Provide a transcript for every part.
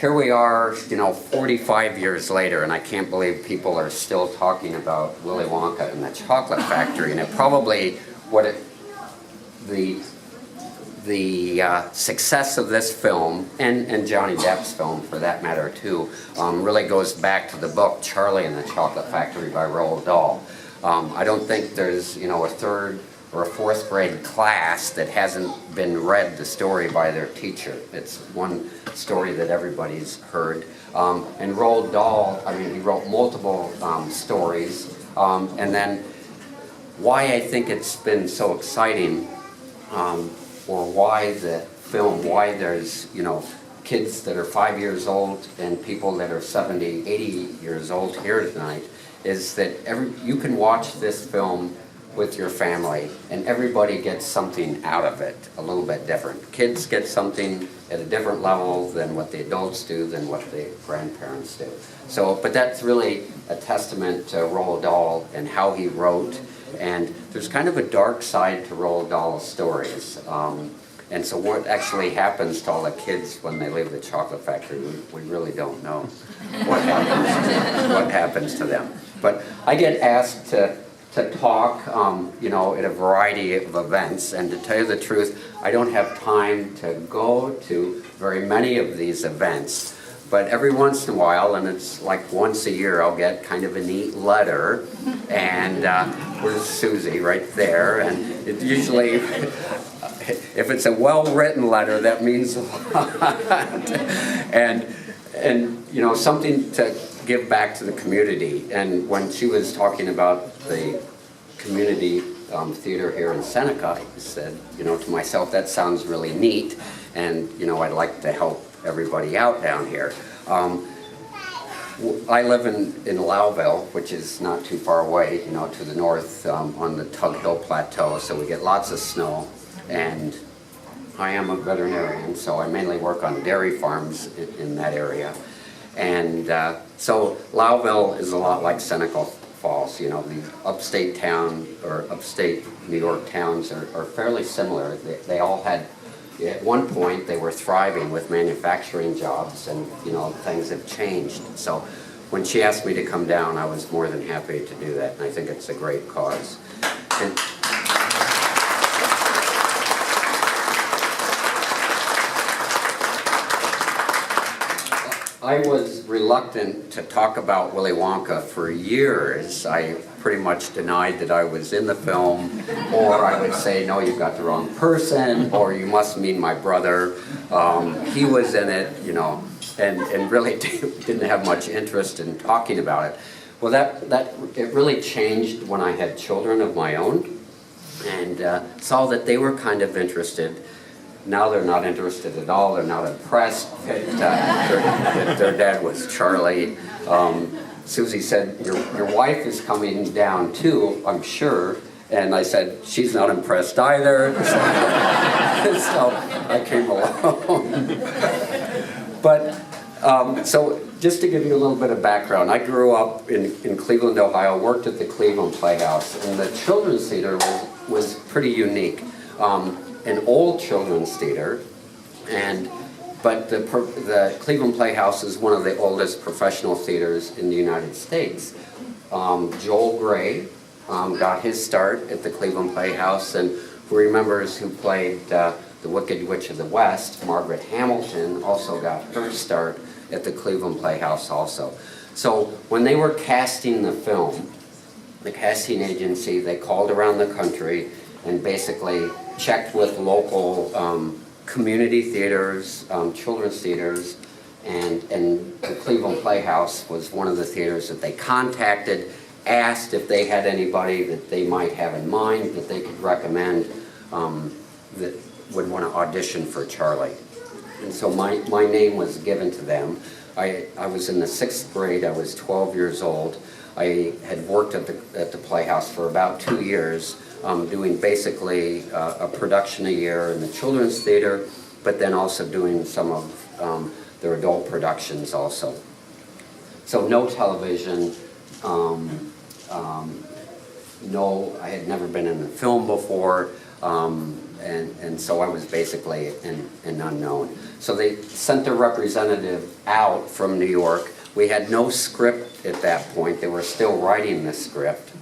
here we are, 45 years later, and I can't believe people are still talking about Willy Wonka and the Chocolate Factory, and it probably, the success of this film, and Johnny Depp's film for that matter too, really goes back to the book Charlie and the Chocolate Factory by Roald Dahl. I don't think there's, a third or a fourth grade class that hasn't been read the story by their teacher. It's one story that everybody's heard. And Roald Dahl, he wrote multiple stories. And then why I think it's been so exciting, or why the film, why there's, kids that are 5 years old and people that are 70, 80 years old here tonight, is that you can watch this film with your family, and everybody gets something out of it a little bit different. Kids get something at a different level than what the adults do, than what the grandparents do. So, but that's really a testament to Roald Dahl and how he wrote, and there's kind of a dark side to Roald Dahl's stories. And so what actually happens to all the kids when they leave the chocolate factory, we really don't know what happens to them. But I get asked to talk, at a variety of events, and to tell you the truth, I don't have time to go to very many of these events, but every once in a while, and it's like once a year, I'll get kind of a neat letter, and where's Susie? Right there, and it usually, if it's a well-written letter, that means a lot, and something to give back to the community. And when she was talking about the community theater here in Seneca, I said, to myself, that sounds really neat, and I'd like to help everybody out down here. I live in Lowville, which is not too far away, to the north on the Tug Hill Plateau, so we get lots of snow, and I am a veterinarian, so I mainly work on dairy farms in that area. And so Lowville is a lot like Seneca Falls. The upstate town or upstate New York towns are fairly similar. They all had, at one point, they were thriving with manufacturing jobs, and things have changed. So when she asked me to come down, I was more than happy to do that, and I think it's a great cause. And I was reluctant to talk about Willy Wonka for years. I pretty much denied that I was in the film, or I would say, no, you've got the wrong person, or you must mean my brother. He was in it, and really didn't have much interest in talking about it. Well, it really changed when I had children of my own, and saw that they were kind of interested. Now they're not interested at all. They're not impressed that their dad was Charlie. Susie said, your wife is coming down too, I'm sure. And I said, she's not impressed either. So I came along. But, so just to give you a little bit of background, I grew up in Cleveland, Ohio, worked at the Cleveland Playhouse, and the children's theater was pretty unique. An old children's theater, but the Cleveland Playhouse is one of the oldest professional theaters in the United States. Joel Grey got his start at the Cleveland Playhouse, and who remembers who played the Wicked Witch of the West, Margaret Hamilton, also got her start at the Cleveland Playhouse also. So when they were casting the film, the casting agency, they called around the country and basically checked with local community theaters, children's theaters, and the Cleveland Playhouse was one of the theaters that they contacted, asked if they had anybody that they might have in mind that they could recommend that would want to audition for Charlie. And so my name was given to them. I was in the 6th grade, I was 12 years old. I had worked at the Playhouse for about 2 years, doing basically a production a year in the children's theater, but then also doing some of their adult productions also. So no television, no, I had never been in a film before, and so I was basically an unknown. So they sent their representative out from New York. We had no script at that point. They were still writing the script.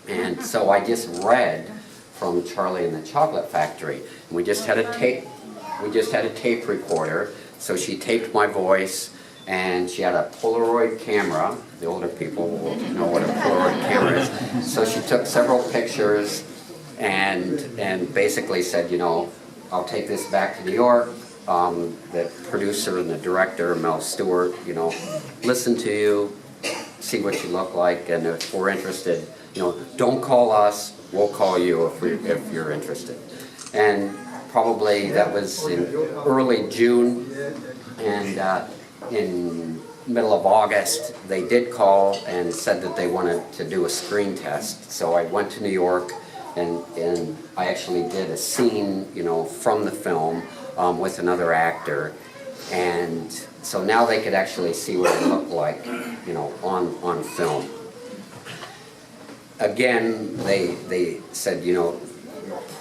And so I just read from Charlie and the Chocolate Factory. And we just had a tape recorder. So she taped my voice, and she had a Polaroid camera. The older people will know what a Polaroid camera is. So she took several pictures and basically said, you know, I'll take this back to New York. The producer and the director, Mel Stewart, you know, listen to you, see what you look like, and if we're interested, you know, don't call us, we'll call you if you're interested. And probably that was in early June, and in middle of August, they did call and said that they wanted to do a screen test. So I went to New York, and I actually did a scene, you know, from the film with another actor, and so now they could actually see what it looked like, you know, on film. Again, they said, you know,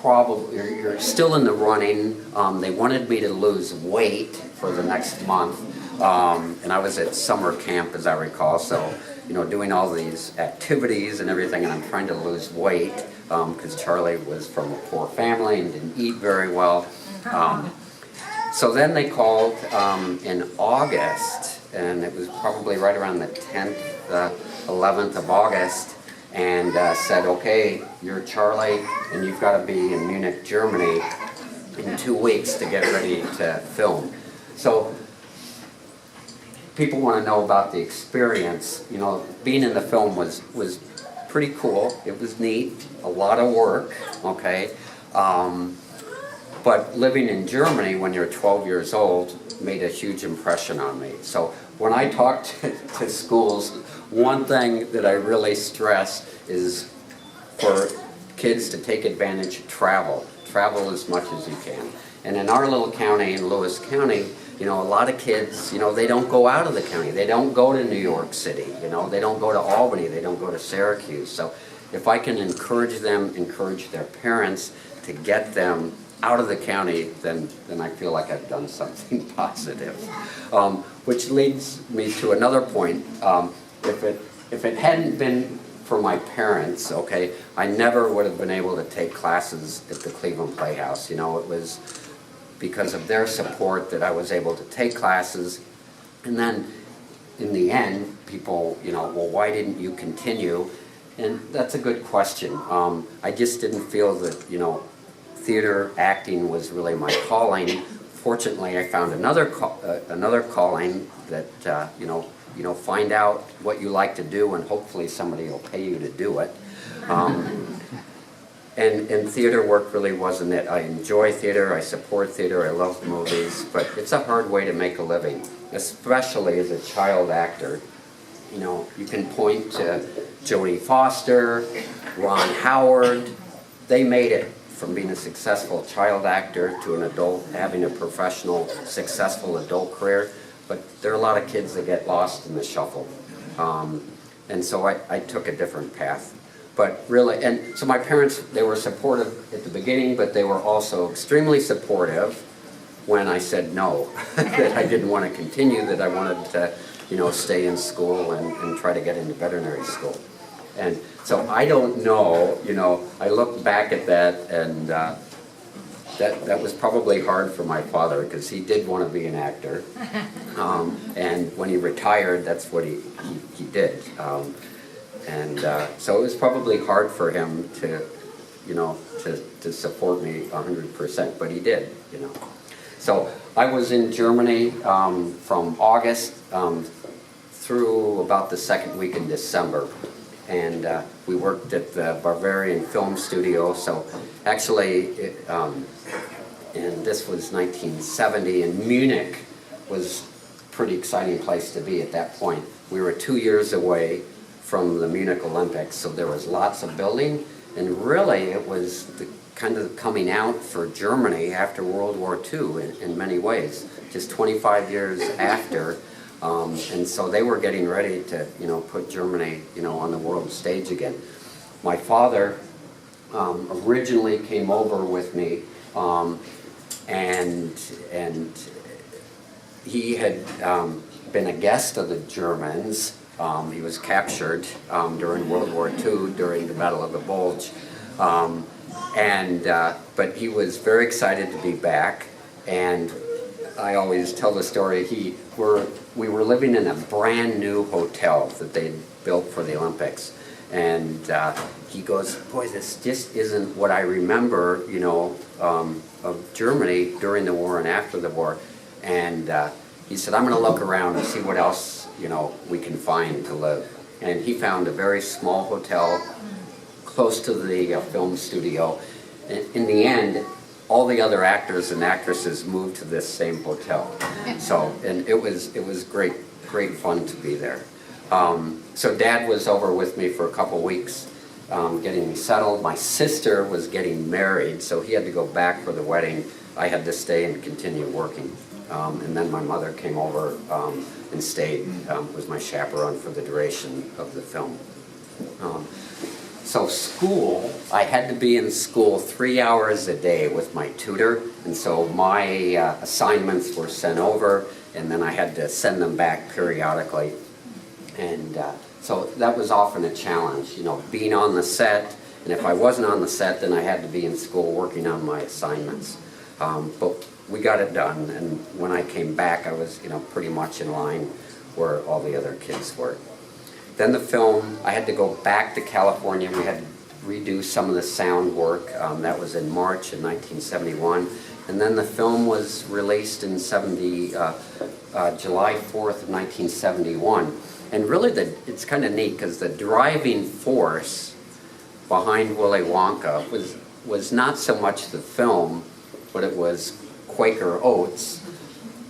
probably you're still in the running. They wanted me to lose weight for the next month, and I was at summer camp, as I recall, so, you know, doing all these activities and everything, and I'm trying to lose weight because Charlie was from a poor family and didn't eat very well. So then they called in August, and it was probably right around the 10th, 11th of August, and said, okay, you're Charlie, and you've got to be in Munich, Germany in 2 weeks to get ready to film. So people want to know about the experience. You know, being in the film was pretty cool. It was neat, a lot of work, okay? But living in Germany when you're 12 years old made a huge impression on me. So when I talk to schools, one thing that I really stress is for kids to take advantage of travel. Travel as much as you can. And in our little county, in Lewis County, you know, a lot of kids, you know, they don't go out of the county. They don't go to New York City, you know, they don't go to Albany, they don't go to Syracuse. So if I can encourage them, encourage their parents to get them out of the county, then I feel like I've done something positive. Which leads me to another point. If it hadn't been for my parents, okay, I never would have been able to take classes at the Cleveland Playhouse. You know, it was because of their support that I was able to take classes. And then in the end, people, you know, well, why didn't you continue? And that's a good question. I just didn't feel that, you know, theater acting was really my calling. Fortunately, I found another calling that, you know, find out what you like to do, and hopefully somebody will pay you to do it. And theater work really wasn't it. I enjoy theater, I support theater, I love movies, but it's a hard way to make a living, especially as a child actor. You know, you can point to Jodie Foster, Ron Howard. They made it from being a successful child actor to an adult, having a professional, successful adult career. But there are a lot of kids that get lost in the shuffle. And so I took a different path. But really, and so my parents, they were supportive at the beginning, but they were also extremely supportive when I said no, that I didn't want to continue, that I wanted to, you know, stay in school and try to get into veterinary school. And so I don't know, you know, I look back at that, and that was probably hard for my father, because he did want to be an actor. And when he retired, that's what he did. So it was probably hard for him to, you know, to support me 100%, but he did, you know. So I was in Germany from August through about the second week in December. And we worked at the Bavarian Film Studio. So actually, and this was 1970, and Munich was a pretty exciting place to be at that point. We were 2 years away from the Munich Olympics, so there was lots of building, and really it was the kind of coming out for Germany after World War II in many ways, just 25 years after. And so they were getting ready to, you know, put Germany, you know, on the world stage again. My father originally came over with me, And he had been a guest of the Germans. He was captured during World War II, during the Battle of the Bulge. But he was very excited to be back. And I always tell the story, we were living in a brand new hotel that they'd built for the Olympics. And he goes, boy, this just isn't what I remember, of Germany during the war and after the war. And he said, I'm going to look around and see what else, we can find to live. And he found a very small hotel close to the film studio. In the end, all the other actors and actresses moved to this same hotel. So, and it was great fun to be there. So Dad was over with me for a couple weeks, getting me settled. My sister was getting married, so he had to go back for the wedding. I had to stay and continue working. And then my mother came over and stayed, was my chaperone for the duration of the film. So school, I had to be in school 3 hours a day with my tutor, and so my assignments were sent over, and then I had to send them back periodically. And so that was often a challenge, being on the set, and if I wasn't on the set, then I had to be in school working on my assignments. But we got it done, and when I came back, I was, pretty much in line where all the other kids were. Then the film, I had to go back to California. We had to redo some of the sound work. That was in March of 1971. And then the film was released in July 4th of 1971. And really, it's kind of neat because the driving force behind Willy Wonka was not so much the film, but it was Quaker Oats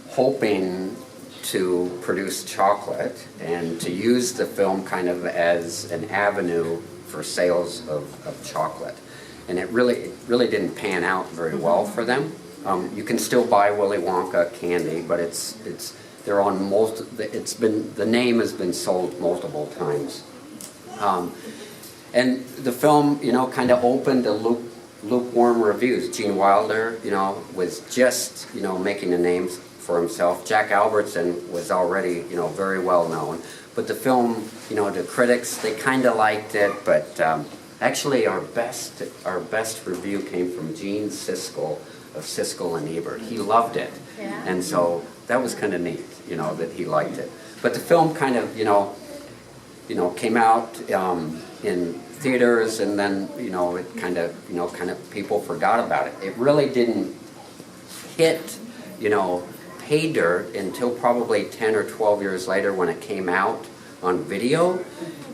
hoping to produce chocolate and to use the film kind of as an avenue for sales of chocolate. And it really didn't pan out very well for them. You can still buy Willy Wonka candy, but they're on the name has been sold multiple times. And the film, kind of opened to lukewarm reviews. Gene Wilder, was just, making a name for himself. Jack Albertson was already, very well known. But the film, the critics, they kind of liked it, but actually our best review came from Gene Siskel of Siskel and Ebert. He loved it. Yeah. And so that was kind of neat, that he liked it. But the film kind of, came out in theaters, and then, it kind of people forgot about it. It really didn't hit, pay dirt until probably 10 or 12 years later when it came out on video,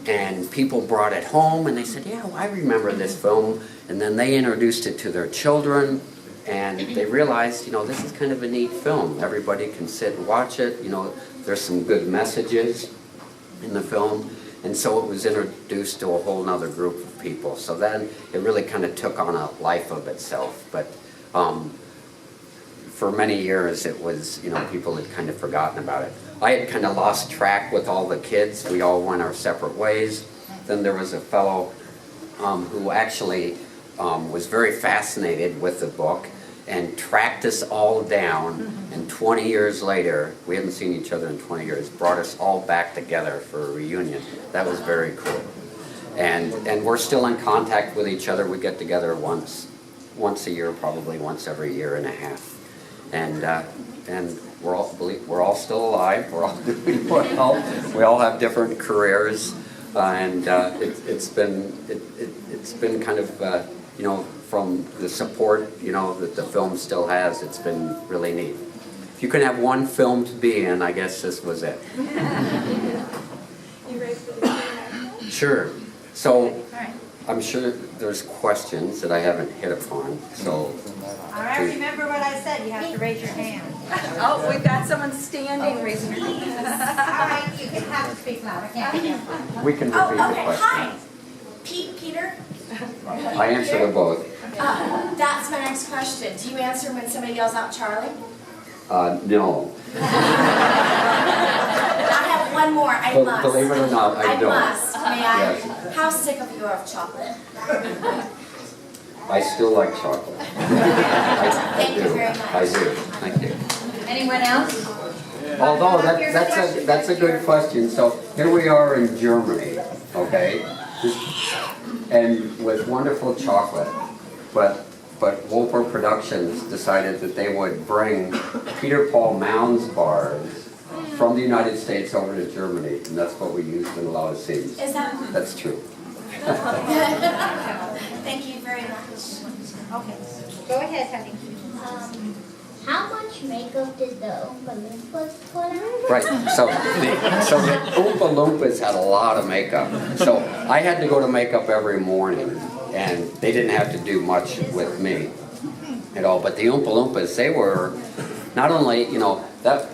and people brought it home and they said, yeah, well, I remember this film, and then they introduced it to their children, and they realized, this is kind of a neat film. Everybody can sit and watch it. There's some good messages in the film, and so it was introduced to a whole nother group of people. So then it really kind of took on a life of itself. But for many years it was, people had kind of forgotten about it. I had kind of lost track with all the kids. We all went our separate ways. Then there was a fellow who actually was very fascinated with the book and tracked us all down, and 20 years later, we hadn't seen each other in 20 years, brought us all back together for a reunion. That was very cool. And we're still in contact with each other. We get together once a year, probably once every year and a half. And we're all still alive. We're all doing well. We all have different careers, and it's been kind of from the support that the film still has. It's been really neat. If you can have one film to be in, I guess this was it. You ready for the Sure. So I'm sure there's questions that I haven't hit upon. So. All right, remember what I said, you have to raise your hand. Oh, we've got someone standing raising their hand. All right, you can have to speak loud, I can't hear you. We can repeat the question. Hi. Peter? I answer to both. That's my next question. Do you answer when somebody yells out Charlie? No. I have one more. I must. Believe it or not, I don't. Must. May I? Yes. How sick of you are of chocolate? I still like chocolate. I Thank you do. very much. I do. Thank you. Anyone else? Although that's a good question. So here we are in Germany, okay, and with wonderful chocolate, but Wolper Productions decided that they would bring Peter Paul Mounds bars from the United States over to Germany, and that's what we used in a lot of scenes. Is that? That's true. Thank you very much. Okay, go ahead, honey. How much makeup did the Oompa Loompas put on? Right, so the Oompa Loompas had a lot of makeup. So I had to go to makeup every morning, and they didn't have to do much with me at all. But the Oompa Loompas, they were not only, that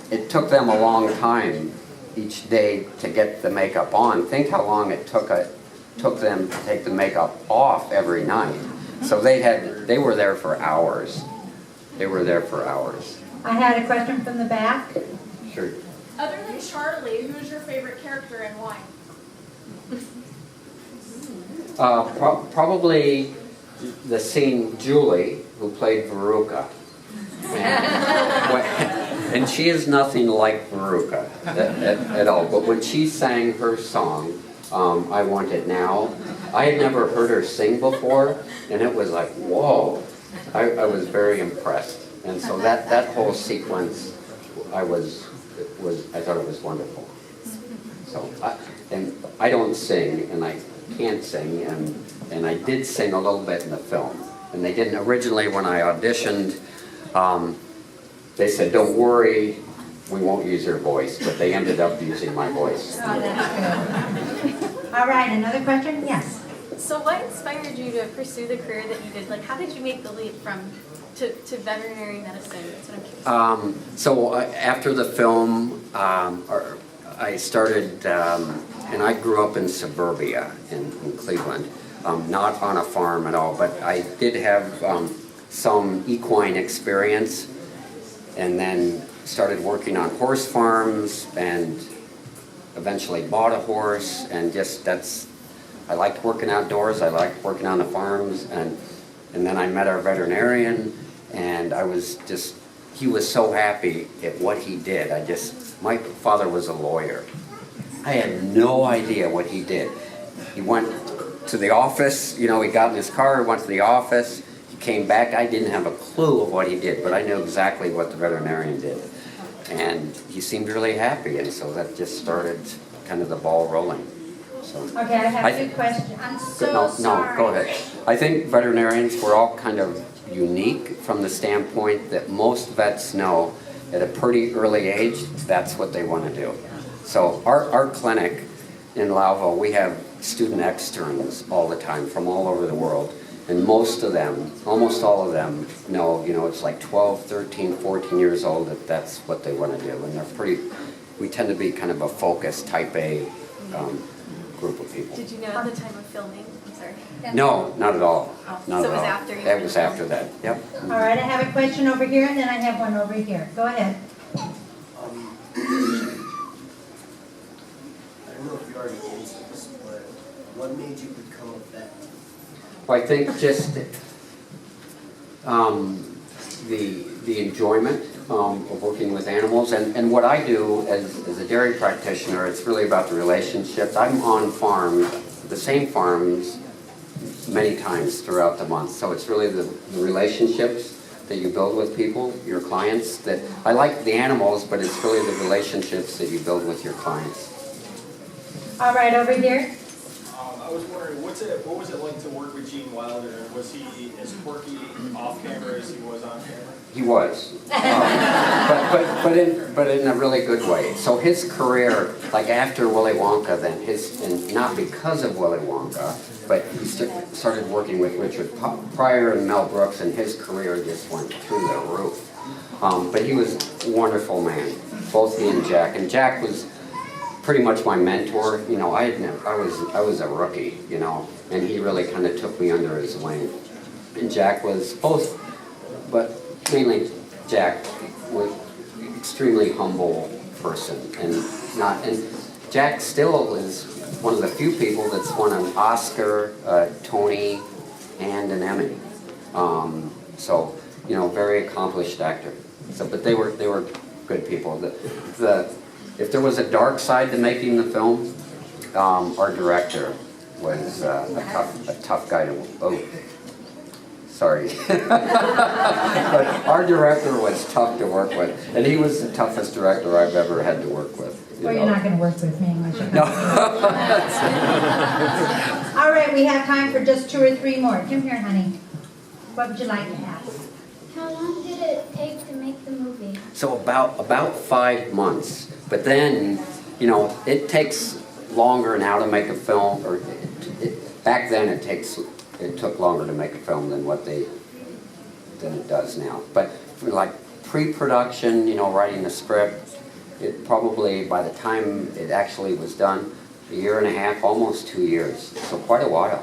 it took them a long time each day to get the makeup on. Think how long it took them to take the makeup off every night. So they were there for hours. They were there for hours. I had a question from the back. Sure. Other than Charlie, who's your favorite character and why? Probably the scene Julie, who played Veruca. And she is nothing like Veruca at all. But when she sang her song, I Want It Now, I had never heard her sing before, and it was like, whoa. I was very impressed, and so that whole sequence, I thought it was wonderful. So, and I don't sing, and I can't sing, and I did sing a little bit in the film, and they didn't originally when I auditioned. They said, "Don't worry, we won't use your voice," but they ended up using my voice. Oh, that's good. All right, another question? Yes. So what inspired you to pursue the career that you did? Like, how did you make the leap to veterinary medicine? That's what I'm curious. So after the film, I started, and I grew up in suburbia in Cleveland, not on a farm at all, but I did have some equine experience, and then started working on horse farms, and eventually bought a horse, and I liked working outdoors, I liked working on the farms, and then I met our veterinarian, and he was so happy at what he did. My father was a lawyer. I had no idea what he did. He went to the office, he got in his car, went to the office, he came back, I didn't have a clue of what he did, but I knew exactly what the veterinarian did. And he seemed really happy, and so that just started kind of the ball rolling. So, Okay, I have two questions. I'm so sorry. No, go ahead. I think veterinarians were all kind of unique from the standpoint that most vets know at a pretty early age that's what they want to do. So our clinic in Lauville, we have student externs all the time from all over the world, and most of them, almost all of them know, it's like 12, 13, 14 years old that's what they want to do, and we tend to be kind of a focused type A group of people. Did you know at the time of filming? I'm sorry. No, not at all. Oh, Not so at it was all. after you It were was filmed? after that, yep. All right, I have a question over here, and then I have one over here. Go ahead. I don't know if you already answered this, but what made you become a vet? Well, I think just the enjoyment of working with animals, and what I do as a dairy practitioner, it's really about the relationships. I'm on farms, the same farms, many times throughout the month, so it's really the relationships that you build with people, your clients. That I like the animals, but it's really the relationships that you build with your clients. All right, over here. I was wondering, what was it like to work with Gene Wilder? Was he as quirky off camera as he was on camera? He was, but in a really good way. So his career, like after Willy Wonka, and not because of Willy Wonka, but he started working with Richard Pryor and Mel Brooks, and his career just went through the roof. But he was a wonderful man, both he and Jack. And Jack was pretty much my mentor. I was a rookie, and he really kind of took me under his wing. And Jack was both, but mainly Jack was an extremely humble person, and Jack still is one of the few people that's won an Oscar, Tony, and an Emmy. So, you know, very accomplished actor. So, but they were good people. If there was a dark side to making the film, our director was a tough guy to. Oh, sorry. But our director was tough to work with, and he was the toughest director I've ever had to work with. Well, you're not going to work with me. No. All right, we have time for just 2 or 3 more. Come here, honey. What would you like to ask? How long did it take to make the movie? So about 5 months. But then, you know, it takes longer now to make a film, or back then it took longer to make a film than it does now. But for like pre-production, you know, writing the script, it probably, by the time it actually was done, 1.5 years, almost 2 years. So quite a while.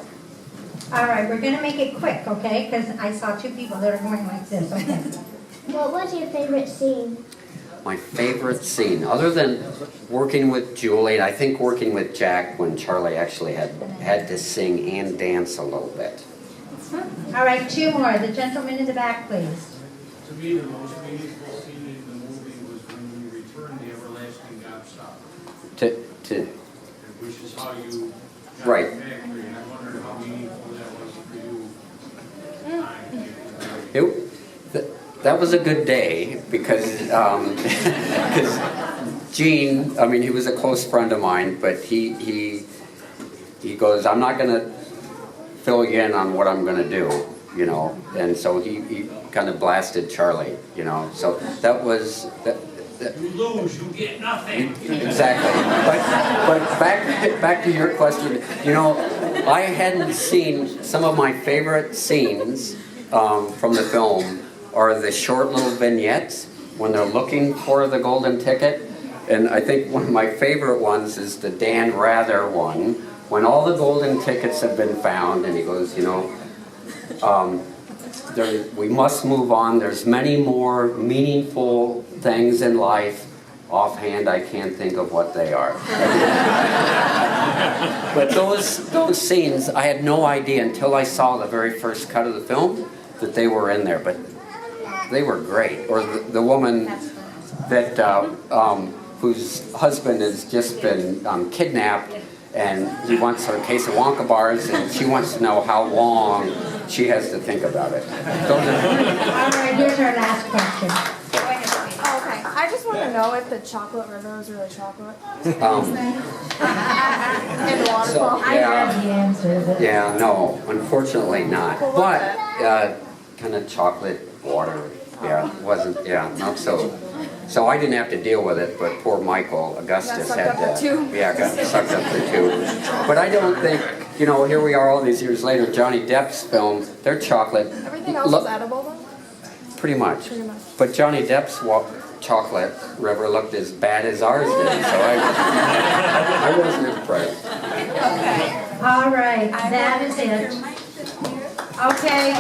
All right, we're going to make it quick, okay? Because I saw 2 people that are going like this, okay? What was your favorite scene? My favorite scene, other than working with Julie, I think working with Jack when Charlie actually had to sing and dance a little bit. All right, 2 more. The gentleman in the back, please. To me, the most meaningful scene in the movie was when you returned the everlasting gobstopper, which is how you got Right. the factory, and I wondered how meaningful that was for you. That was a good day because Gene, I mean, he was a close friend of mine, but he goes, I'm not going to fill you in on what I'm going to do, you know, and so he kind of blasted Charlie, you know, so that was... You lose, you get nothing. Exactly. But back to your question, you know, I hadn't seen some of my favorite scenes from the film are the short little vignettes when they're looking for the golden ticket. And I think one of my favorite ones is the Dan Rather one, when all the golden tickets have been found, and he goes, you know, we must move on. There's many more meaningful things in life. Offhand, I can't think of what they are. But those scenes, I had no idea until I saw the very first cut of the film that they were in there. But they were great. Or the woman that whose husband has just been kidnapped, and he wants her case of Wonka bars, and she wants to know how long she has to think about it. All right, here's our last question. Oh, okay. I just want to know if the chocolate river was really chocolate. And the waterfall. I have the answer. But Yeah, no, unfortunately not. But kind of chocolate water, not so. So I didn't have to deal with it, but poor Michael Augustus Got had sucked up to. the tube. Yeah, got sucked up the tube. But I don't think, you know, here we are all these years later, Johnny Depp's films, they're chocolate. Everything else was edible though? Pretty much. Pretty much. But Johnny Depp's chocolate river looked as bad as ours did, so I wasn't impressed. all right, that is it. Okay.